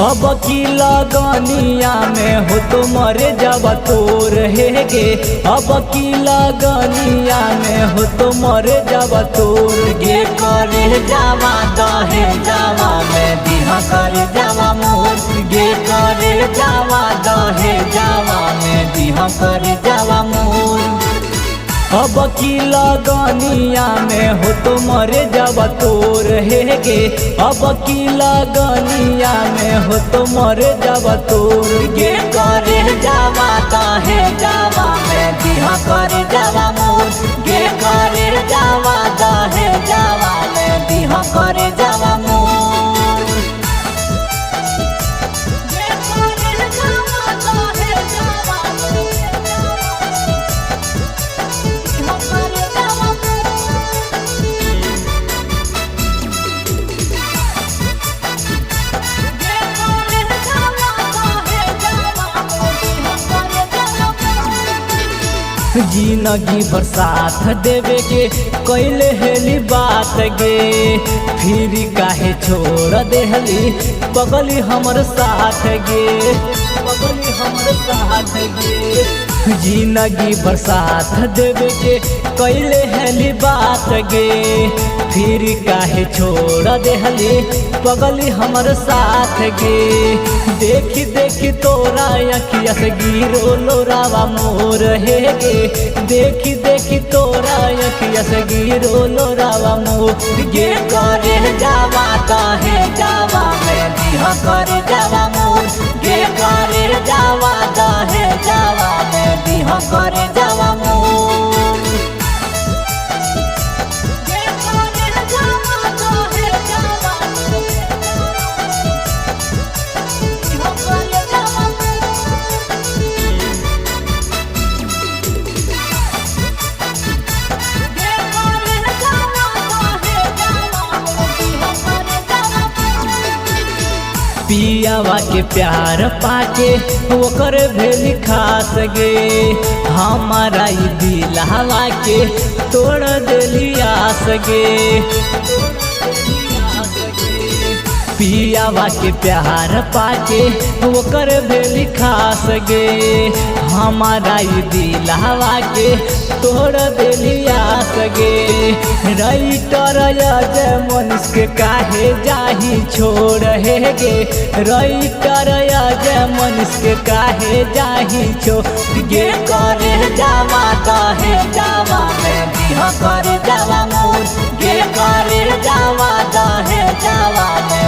अब की लगनिया में हो तो मरे जब तोर हे गे। अब की लगनिया में हो तो मरे जब तोर गे। करे जावा दहे जावा में दिहा कर जावा मोर गे। करे जावा दहे जावा में दिहा कर जावा मोर। अब की लगनिया में हो तो मरे जब तोर हे गे। अब की लगनिया में हो तो मरे जब तोर गे। करे जावा दहे जावा में दिहा कर जावा मोर गे। करे जावा दहे जावा में दिहा कर जावा मोर। जिंदगी भर साथ देवे के कैले हेली बात गे। फिर काहे छोड़ देहली बगली हमर साथ गे। बगली हमर साथ गे। जिंदगी भर साथ देवे के कैले हेली बात गे। फिर काहे छोड़ देहली बगली हमर साथ गे। देखी देखी तोरा अखिया से गिरो लोरावा मोर हे गे। देखी देखी तोरा अखिया से गिरो लोरावा मोर गे। करे जावा दहे जावा में दिहा कर जावा मोर गे। करे जावा दहे जावा में दिहा कर जावा मोर। पियावा के प्यार पाके ओकर भेली खास गे। हमारा ई दिलवा के तोड़ देली आस गे। पियावा के प्यार पाके ओकर भेली खास गे। हमारा ई दिलवा के तोड़ देली आस गे। राइटर अजय मनीष के काहे जाही छोड़ हे गे। राइटर अजय मनीष के काहे जाही छोड़ गे। करे जावा दहे जावा में दिहा कर जावा मोर गे। करे जावा दहे जावा में